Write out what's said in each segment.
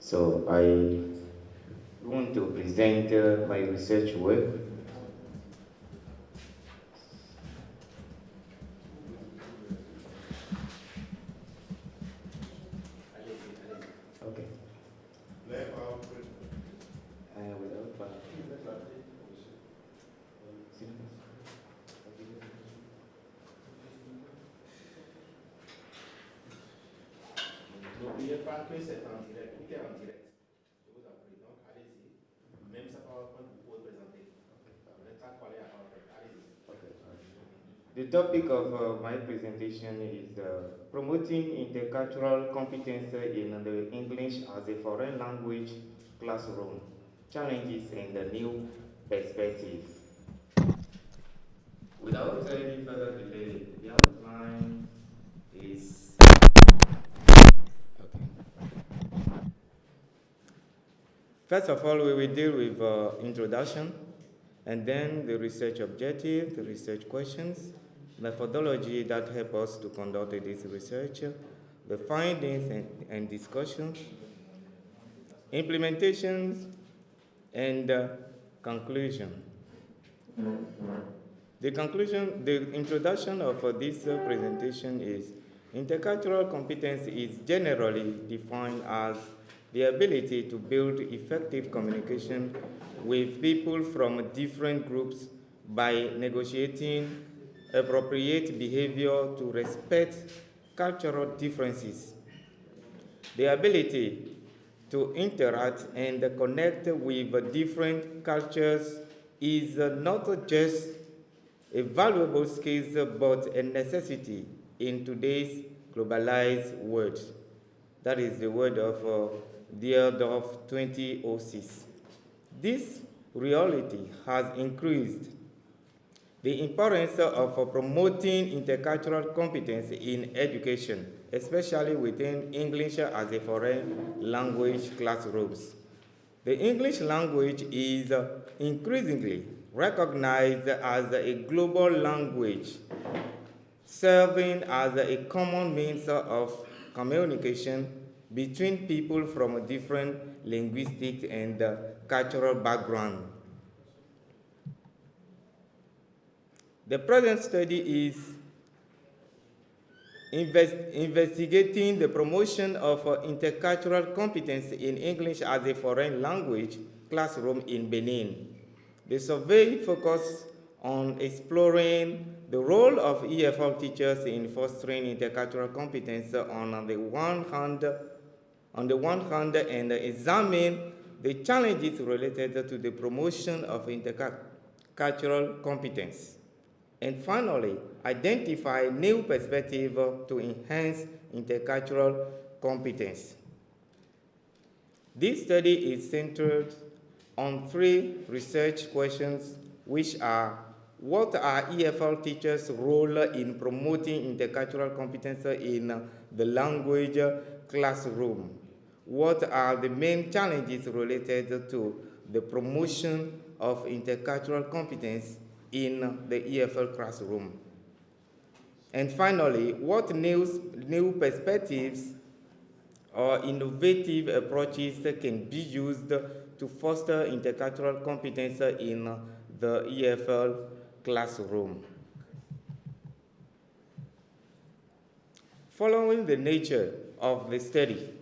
So I want to present my research work. Okay. Without N'oubliez pas que c'est en direct, tout est en direct. Je vous en prie. Donc, allez-y. Même ça PowerPoint, vous pouvez présenter. Vous n'êtes pas collé à PowerPoint. Allez-y. Okay. The topic of my presentation is promoting intercultural competence in the English as a foreign language classroom, challenges and the new perspective. Without any further delay, the outline is okay. First of all, we will deal with introduction, and then the research objective, the research questions, methodology that help us to conduct this research, the findings and discussions, implementations, and conclusion. The introduction of this presentation is intercultural competence is generally defined as the ability to build effective communication with people from different groups by negotiating appropriate behavior to respect cultural differences. The ability to interact and connect with different cultures is not just a valuable skill but a necessity in today's globalized world. That is the word of Dierdorf 2006. This reality has increased the importance of promoting intercultural competence in education, especially within English as a foreign language classrooms. The English language is increasingly recognized as a global language, serving as a common means of communication between people from different linguistic and cultural backgrounds. The present study is investigating the promotion of intercultural competence in English as a foreign language classroom in Benin. The survey focused on exploring the role of EFL teachers in fostering intercultural competence on the one hand, and examine the challenges related to the promotion of intercultural competence. And finally, identify new perspectives to enhance intercultural competence. This study is centered on three research questions, which are: what are EFL teachers' role in promoting intercultural competence in the language classroom? What are the main challenges related to the promotion of intercultural competence in the EFL classroom? And finally, what new perspectives or innovative approaches can be used to foster intercultural competence in the EFL classroom? Following the nature of the study,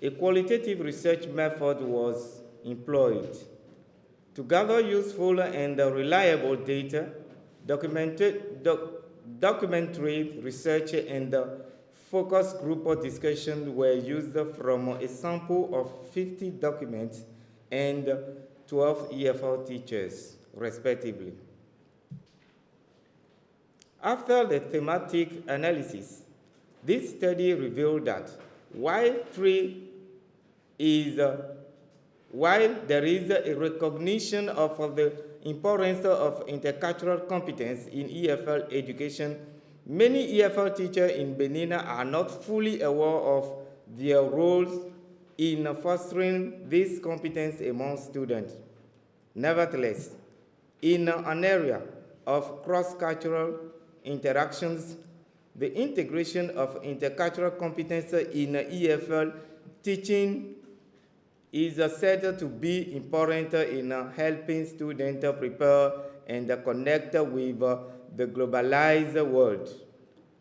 a qualitative research method was employed to gather useful and reliable data. Documentary research and focus group discussion were used from a sample of 50 documents and 12 EFL teachers, respectively. After the thematic analysis, this study revealed that while there is a recognition of the importance of intercultural competence in EFL education, many EFL teachers in Benin are not fully aware of their roles in fostering this competence among students. Nevertheless, in an area of cross-cultural interactions, the integration of intercultural competence in EFL teaching is said to be important in helping students prepare and connect with the globalized world.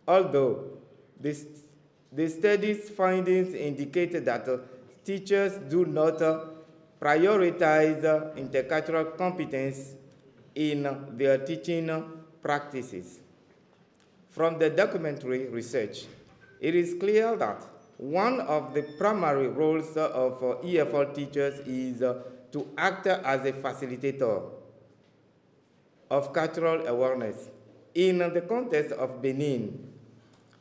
Although the study's findings indicate that teachers do not prioritize intercultural competence in their teaching practices. From the documentary research, it is clear that one of the primary roles of EFL teachers is to act as a facilitator of cultural awareness. In the context of Benin,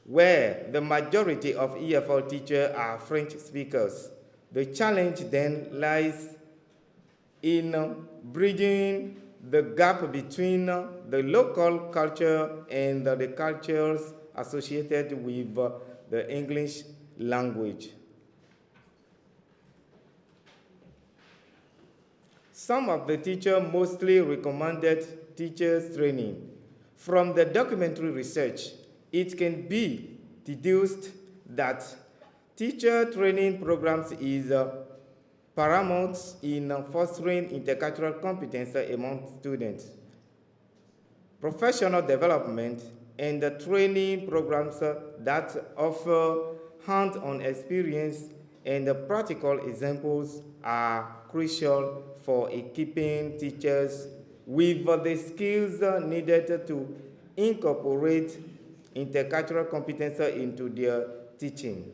where the majority of EFL teachers are French speakers, the challenge then lies in bridging the gap between the local culture and the cultures associated with the English language. Some of the teachers mostly recommended teachers training. From the documentary research, it can be deduced that teacher training programs is paramount in fostering intercultural competence among students. Professional development and training programs that offer hands-on experience and practical examples are crucial for equipping teachers with the skills needed to incorporate intercultural competence into their teaching.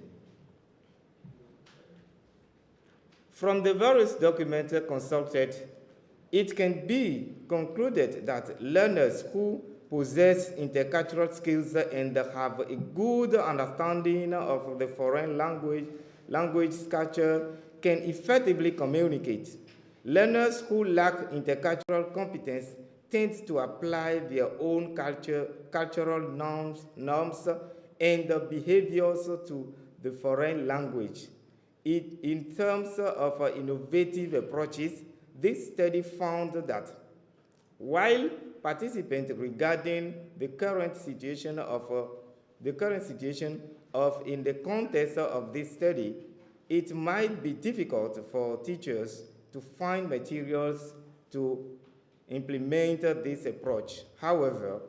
From the various documents consulted, it can be concluded that learners who possess intercultural skills and have a good understanding of the foreign language culture can effectively communicate. Learners who lack intercultural competence tend to apply their own cultural norms and behaviors to the foreign language. In terms of innovative approaches, this study found that while participants regarding the current situation in the context of this study, it might be difficult for teachers to find materials to implement this approach. However,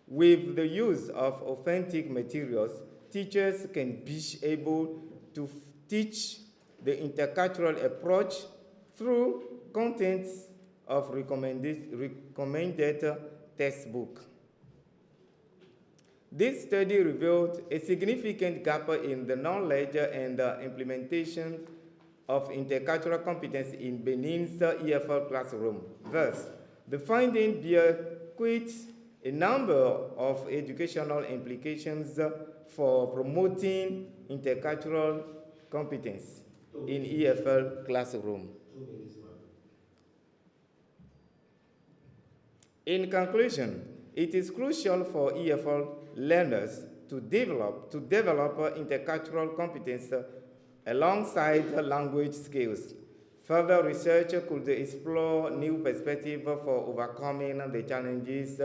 with the use of authentic materials, teachers can be able to teach the intercultural approach through contents of recommended textbook. This study revealed a significant gap in the knowledge and implementation of intercultural competence in Benin's EFL classroom. Thus, the finding bear quite a number of educational implications for promoting intercultural competence in EFL classroom. In conclusion, it is crucial for EFL learners to develop intercultural competence alongside language skills. Further research could explore new perspectives for overcoming the challenges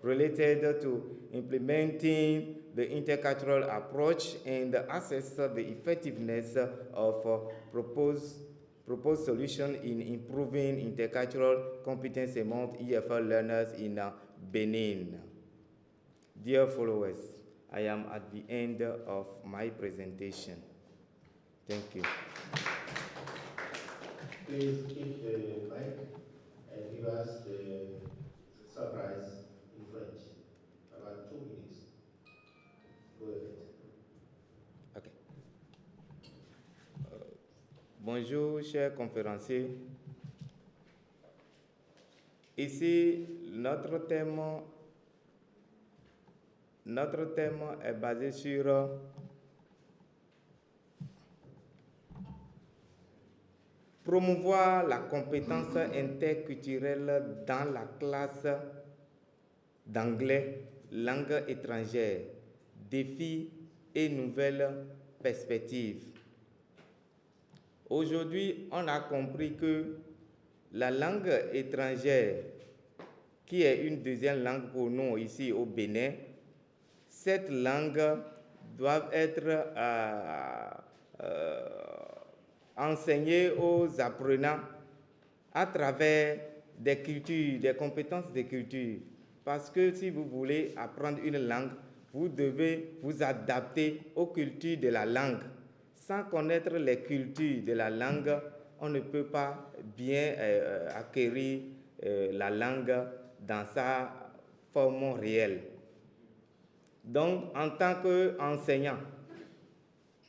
related to implementing the intercultural approach and assess the effectiveness of proposed solutions in improving intercultural competence among EFL learners in Benin. Dear followers, I am at the end of my presentation. Thank you. Please keep the mic and give us the surprise in French. About 2 minutes. Go ahead. Okay. Bonjour, chers conférenciers. Ici, notre thème est basé sur promouvoir la compétence interculturelle dans la classe d'anglais, langue étrangère, défis et nouvelles perspectives. Aujourd'hui, on a compris que la langue étrangère, qui est une deuxième langue pour nous ici au Bénin, cette langue doit être enseigner aux apprenants à travers des cultures, des compétences de culture. Parce que si vous voulez apprendre une langue, vous devez vous adapter aux cultures de la langue. Sans connaître les cultures de la langue, on ne peut pas bien acquérir la langue dans sa forme réelle. Donc, en tant qu'enseignant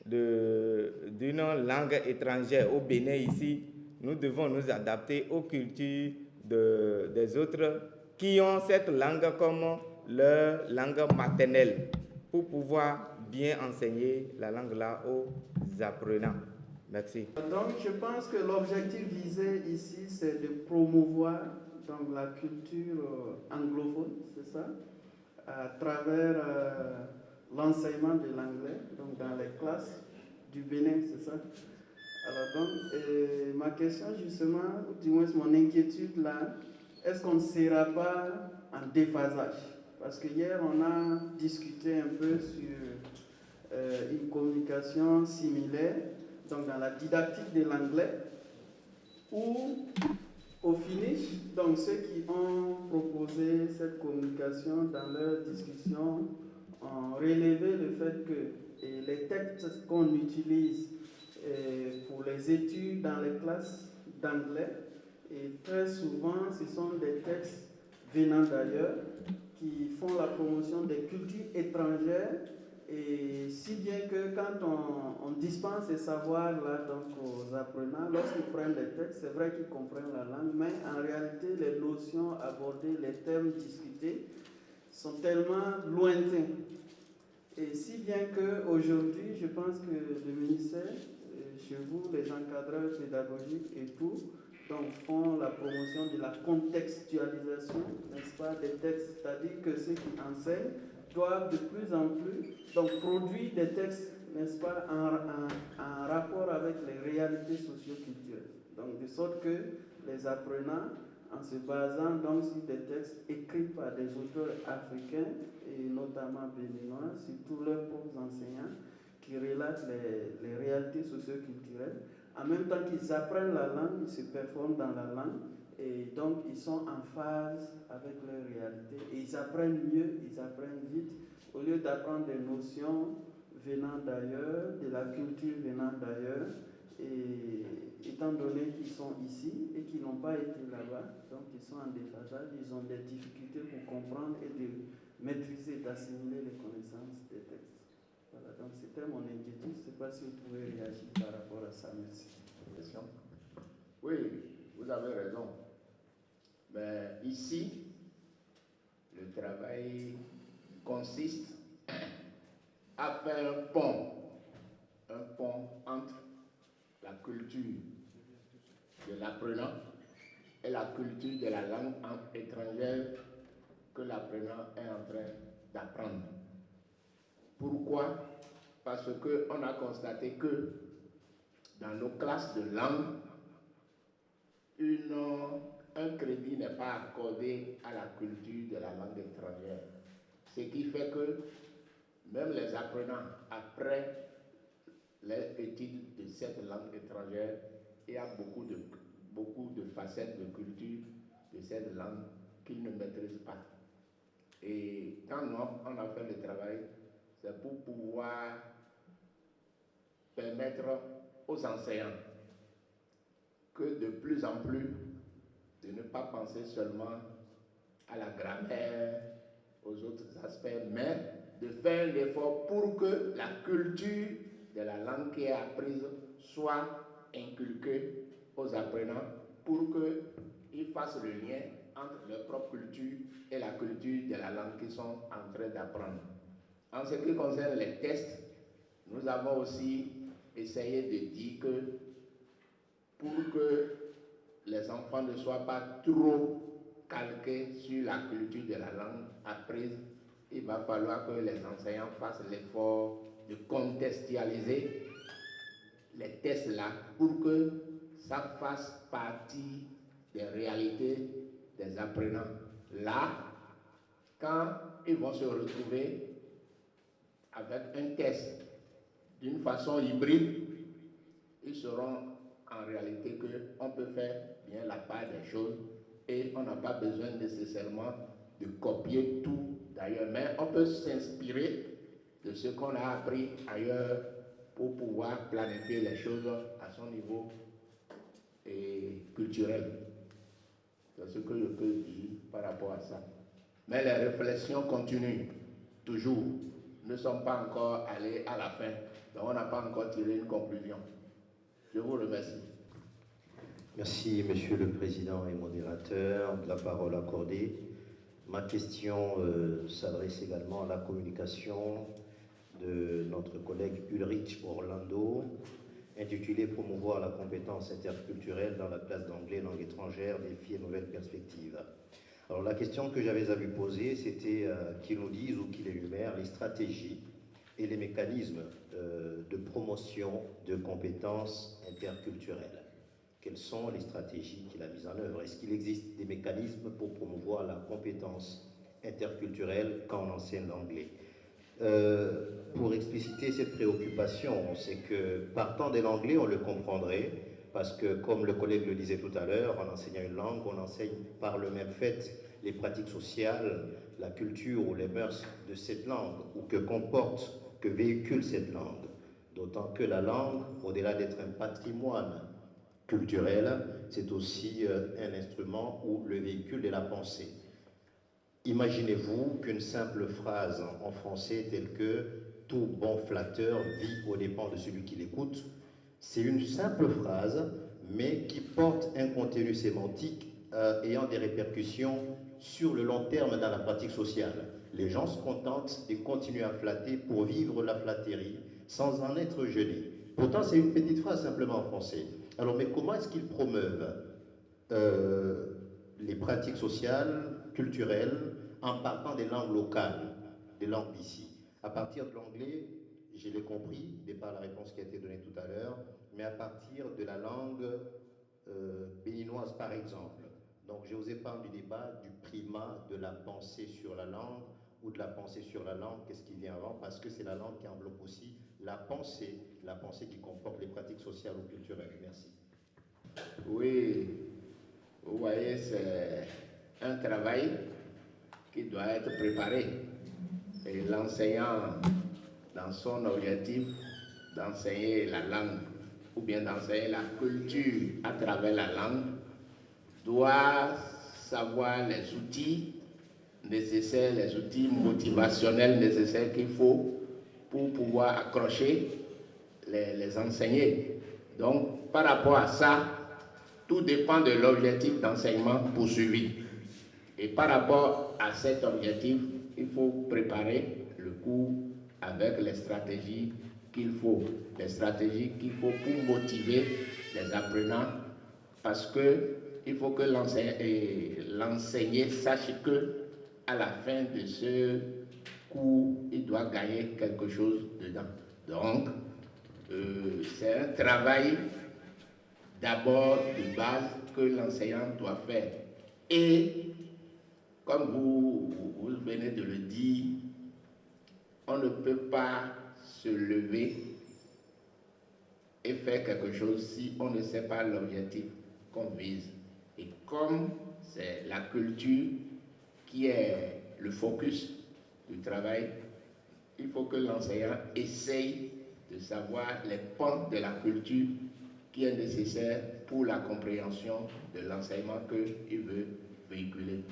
d'une langue étrangère au Bénin ici, nous devons nous adapter aux cultures des autres qui ont cette langue comme leur langue maternelle pour pouvoir bien enseigner la langue là aux apprenants. Merci. Donc, je pense que l'objectif visé ici, c'est de promouvoir donc, la culture anglophone, c'est ça, à travers l'enseignement de l'anglais, donc dans les classes du Bénin, c'est ça. Alors donc, ma question justement, ou du moins mon inquiétude là, est-ce qu'on ne sera pas en déphasage? Parce que hier, on a discuté un peu sur une communication similaire, donc dans la didactique de l'anglais, où au finish, donc ceux qui ont proposé cette communication dans leur discussion ont relevé le fait que les textes qu'on utilise pour les études dans les classes d'anglais, et très souvent ce sont des textes venant d'ailleurs qui font la promotion des cultures étrangères, et si bien que quand on dispense ces savoirs-là donc aux apprenants, lorsqu'ils prennent les textes, c'est vrai qu'ils comprennent la langue, mais en réalité les notions abordées, les termes discutés sont tellement lointains. Et si bien qu'aujourd'hui, je pense que le ministère, chez vous, les encadreurs pédagogiques et tout, donc font la promotion de la contextualisation, n'est-ce pas, des textes, c'est-à-dire que ceux qui enseignent doivent de plus en plus donc, produire des textes, n'est-ce pas, en rapport avec les réalités socio-culturelles. Donc, de sorte que les apprenants, en se basant donc sur des textes écrits par des auteurs africains, et notamment béninois, surtout leurs propres enseignants, qui relatent les réalités socio-culturelles. En même temps qu'ils apprennent la langue, ils se performent dans la langue, et donc ils sont en phase avec leur réalité. Et ils apprennent mieux, ils apprennent vite, au lieu d'apprendre des notions venant d'ailleurs, de la culture venant d'ailleurs, et étant donné qu'ils sont ici et qu'ils n'ont pas été là-bas, donc ils sont en déphasage, ils ont des difficultés pour comprendre et de maîtriser, d'assimiler les connaissances des textes. Voilà, donc c'était mon inquiétude. Je ne sais pas si vous pouvez réagir par rapport à ça. Merci. Question? Oui, vous avez raison. Mais ici, le travail consiste à faire un pont entre la culture de l'apprenant et la culture de la langue étrangère que l'apprenant est en train d'apprendre. Pourquoi? Parce qu'on a constaté que dans nos classes de langue, un crédit n'est pas accordé à la culture de la langue étrangère. Ce qui fait que même les apprenants, après l'étude de cette langue étrangère, il y a beaucoup de facettes de culture de cette langue qu'ils ne maîtrisent pas. Et quand on a fait le travail, c'est pour pouvoir permettre aux enseignants que de plus en plus, de ne pas penser seulement à la grammaire, aux autres aspects, mais de faire un effort pour que la culture de la langue qui est apprise soit inculquée aux apprenants, pour qu'ils fassent le lien entre leur propre culture et la culture de la langue qu'ils sont en train d'apprendre. En ce qui concerne les tests, nous avons aussi essayé de dire que pour que les enfants ne soient pas trop calqués sur la culture de la langue apprise, il va falloir que les enseignants fassent l'effort de contextualiser les tests là pour que ça fasse partie des réalités des apprenants. Là, quand ils vont se retrouver avec un test d'une façon hybride, ils seront en réalité qu'on peut faire bien la part des choses et on n'a pas besoin nécessairement de copier tout d'ailleurs, mais on peut s'inspirer de ce qu'on a appris ailleurs pour pouvoir planifier les choses à son niveau culturel. C'est ce que je peux dire par rapport à ça. Mais les réflexions continuent, toujours. Nous ne sommes pas encore allés à la fin, donc on n'a pas encore tiré une conclusion. Je vous remercie. Merci, Monsieur le Président et modérateur, de la parole accordée. Ma question s'adresse également à la communication de notre collègue Ulrich Orlando, intitulée « Promouvoir la compétence interculturelle dans la classe d'anglais langue étrangère, défis et nouvelles perspectives ». Alors la question que j'avais à lui poser, c'était qu'il nous dise ou qu'il énumère les stratégies et les mécanismes de promotion de compétences interculturelles. Quelles sont les stratégies qu'il a mises en œuvre? Est-ce qu'il existe des mécanismes pour promouvoir la compétence interculturelle quand on enseigne l'anglais? Pour expliciter cette préoccupation, c'est que partant de l'anglais, on le comprendrait, parce que, comme le collègue le disait tout à l'heure, en enseignant une langue, on enseigne par le même fait les pratiques sociales, la culture ou les mœurs de cette langue, ou que comporte, que véhicule cette langue. D'autant que la langue, au-delà d'être un patrimoine culturel, c'est aussi un instrument ou le véhicule de la pensée. Imaginez-vous qu'une simple phrase en français telle que « tout bon flatteur vit aux dépens de celui qui l'écoute », c'est une simple phrase, mais qui porte un contenu sémantique ayant des répercussions sur le long terme dans la pratique sociale. Les gens se contentent et continuent à flatter pour vivre la flatterie sans en être gênés. Pourtant, c'est une petite phrase simplement en français. Alors, mais comment est-ce qu'ils promeuvent les pratiques sociales, culturelles, en partant des langues locales, des langues d'ici? À partir de l'anglais, je l'ai compris, de par la réponse qui a été donnée tout à l'heure, mais à partir de la langue béninoise, par exemple. Donc, j'ai osé parler du débat du primat de la pensée sur la langue ou de la pensée sur la langue, qu'est-ce qui vient avant, parce que c'est la langue qui enveloppe aussi la pensée qui comporte les pratiques sociales ou culturelles. Merci. Oui, vous voyez, c'est un travail qui doit être préparé. Et l'enseignant, dans son objectif d'enseigner la langue ou bien d'enseigner la culture à travers la langue, doit savoir les outils nécessaires, les outils motivationnels nécessaires qu'il faut pour pouvoir accrocher les enseigner. Donc, par rapport à ça, tout dépend de l'objectif d'enseignement poursuivi. Et par rapport à cet objectif, il faut préparer le cours avec les stratégies qu'il faut. Les stratégies qu'il faut pour motiver les apprenants, parce qu'il faut que l'enseignant sache que à la fin de ce cours, il doit gagner quelque chose dedans. Donc, c'est un travail d'abord de base que l'enseignant doit faire. Et comme vous venez de le dire, on ne peut pas se lever et faire quelque chose si on ne sait pas l'objectif qu'on vise. Et comme c'est la culture qui est le focus du travail, il faut que l'enseignant essaye de savoir les pans de la culture qui est nécessaire pour la compréhension de l'enseignement qu'il veut véhiculer.